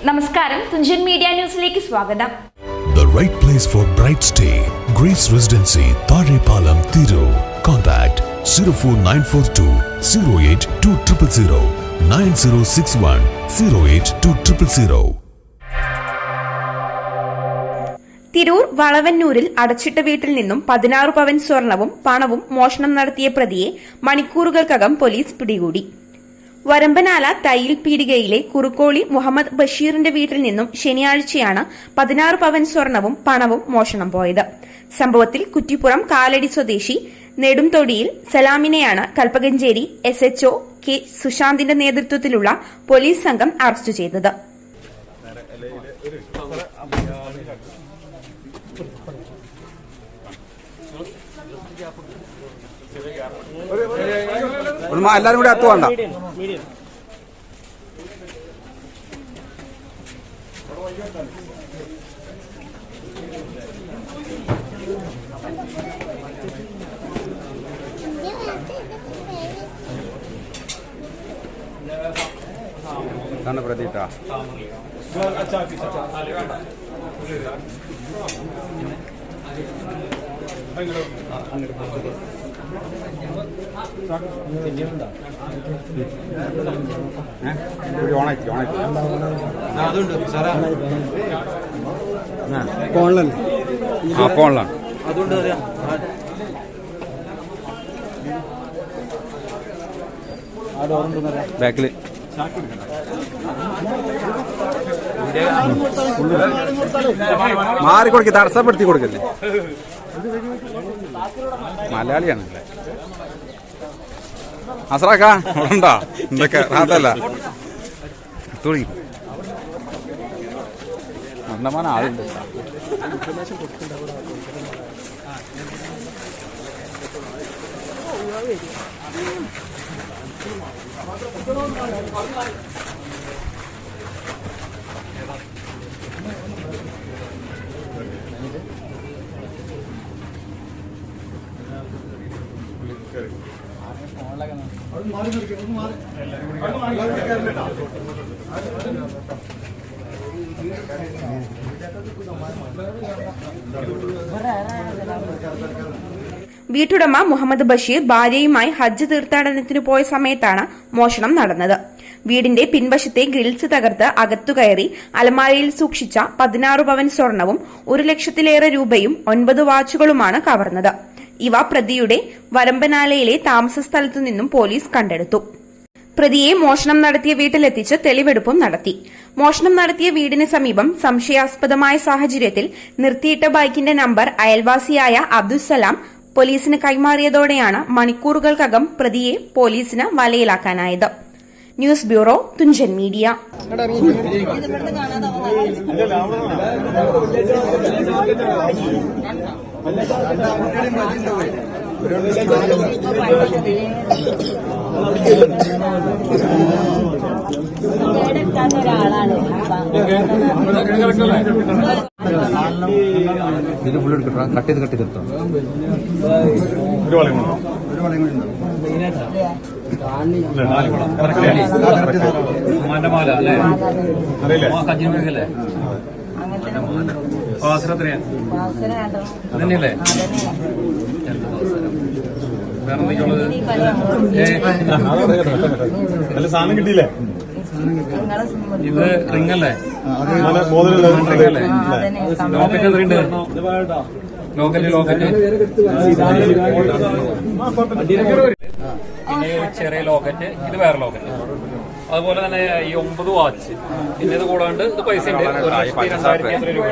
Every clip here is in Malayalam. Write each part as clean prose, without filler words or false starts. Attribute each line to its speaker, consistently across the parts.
Speaker 1: നമസ്കാരം, തുഞ്ചൻ മീഡിയ ന്യൂസിലേക്ക് സ്വാഗതം.
Speaker 2: The right place for bright stay. Grace Residency, Tharepalam, Thiru. Contact 04942 08200 9061 08200.
Speaker 3: Tirur വളവന്നൂരിൽ അടച്ചിട്ട വീട്ടിൽ നിന്നും 16 പവൻ സ്വർണവും പണവും മോഷണം നടത്തിയ പ്രതിയെ മണിക്കൂറുകൾക്കകം പോലീസ് പിടികൂടി. വരമ്പനാല തയ്യിൽ പീടികയിലെ കുറുക്കോളി മുഹമ്മദ് ബഷീറിന്റെ വീട്ടിൽ നിന്നും ശനിയാഴ്ചയാണ് 16 പവൻ സ്വർണവും പണവും മോഷണം പോയത്. സംഭവത്തിൽ കുറ്റിപ്പുറം കാലടി സ്വദേശി നെടുംതൊടിയിൽ സലാമിനെയാണ് കൽപ്പകഞ്ചേരി SHO കെ സുശാന്തിന്റെ നേതൃത്വത്തിലുള്ള പോലീസ് സംഘം അറസ്റ്റ് ചെയ്തത്.
Speaker 4: എല്ലാരും കൂടി അത്ത് വേണ്ട. ഇതാണ് പ്രതിട്ടാ. ബാക്കില് മാറിക്കൊടുക്ക, തടസ്സപ്പെടുത്തി കൊടുക്കല്ലേ. മലയാളിയാണല്ലേ അസ്രാക്ക ഉണ്ടോ? എന്തൊക്കെ അതല്ല തുടങ്ങി അന്നമാന ആളുണ്ട്.
Speaker 3: വീട്ടുടമ മുഹമ്മദ് ബഷീർ ഭാര്യയുമായി ഹജ്ജ് തീർത്ഥാടനത്തിന് പോയ സമയത്താണ് മോഷണം നടന്നത്. വീടിന്റെ പിൻവശത്തെ ഗ്രിൽസ് തകർത്ത് അകത്തുകയറി അലമാരയിൽ സൂക്ഷിച്ച 16 പവൻ സ്വർണവും 1 ലക്ഷത്തിലേറെ രൂപയും 9 വാച്ചുകളുമാണ് കവർന്നത്. ഇവ പ്രതിയുടെ വരമ്പനാലയിലെ താമസ സ്ഥലത്തു നിന്നും പോലീസ് കണ്ടെടുത്തു. പ്രതിയെ മോഷണം നടത്തിയ വീട്ടിലെത്തിച്ച് തെളിവെടുപ്പും നടത്തി. മോഷണം നടത്തിയ വീടിന് സമീപം സംശയാസ്പദമായ സാഹചര്യത്തിൽ നിർത്തിയിട്ട ബൈക്കിന്റെ നമ്പർ അയൽവാസിയായ അബ്ദുസലാം പോലീസിന് കൈമാറിയതോടെയാണ് മണിക്കൂറുകൾക്കകം പ്രതിയെ പോലീസിന് വലയിലാക്കാനായത്. News bureau, Thunchan media.
Speaker 4: ഇത് ഫുൾ എടുക്കട്ടോ, കട്ട് ചെയ്തിട്ടോ.
Speaker 5: സാധനം കിട്ടിയില്ലേ?
Speaker 6: ഇത് റിംഗല്ലേ? ലോക്കറ്റ് എത്രയുണ്ട്? ലോക്കറ്റ് പിന്നെ ചെറിയ ലോക്കറ്റ്, ഇത് വേറെ ലോക്കറ്റ്. അതുപോലെ തന്നെ ഈ 9 വാച്ച്, പിന്നെ ഇത് കൂടാണ്ട് ഇത് പൈസ ഉണ്ട്. 1,02,000 രൂപ.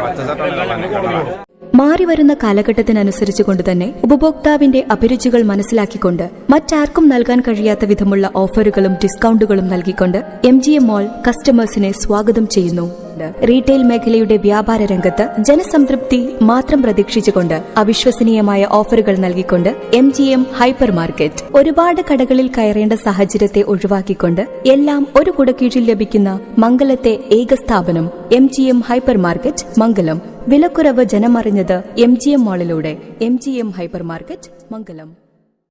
Speaker 7: മാറിവരുന്ന കാലഘട്ടത്തിനനുസരിച്ച് കൊണ്ടുതന്നെ ഉപഭോക്താവിന്റെ അഭിരുചികൾ മനസ്സിലാക്കിക്കൊണ്ട് മറ്റാർക്കും നൽകാൻ കഴിയാത്ത വിധമുള്ള ഓഫറുകളും ഡിസ്കൗണ്ടുകളും നൽകിക്കൊണ്ട് MGM മോൾ കസ്റ്റമേഴ്സിനെ സ്വാഗതം ചെയ്യുന്നു. റീറ്റെയിൽ മേഖലയുടെ വ്യാപാര രംഗത്ത് ജനസംതൃപ്തി മാത്രം പ്രതീക്ഷിച്ചുകൊണ്ട് അവിശ്വസനീയമായ ഓഫറുകൾ നൽകിക്കൊണ്ട് MGM ഹൈപ്പർ മാർക്കറ്റ്. ഒരുപാട് കടകളിൽ കയറേണ്ട സാഹചര്യത്തെ ഒഴിവാക്കിക്കൊണ്ട് എല്ലാം ഒരു കുടക്കീഴിൽ ലഭിക്കുന്ന മംഗലത്തെ ഏക സ്ഥാപനം MGM ഹൈപ്പർ മാർക്കറ്റ് മംഗലം. വിലക്കുറവ് ജനമറിഞ്ഞത് MGM മോളിലൂടെ. MGM ഹൈപ്പർ മാർക്കറ്റ് മംഗലം.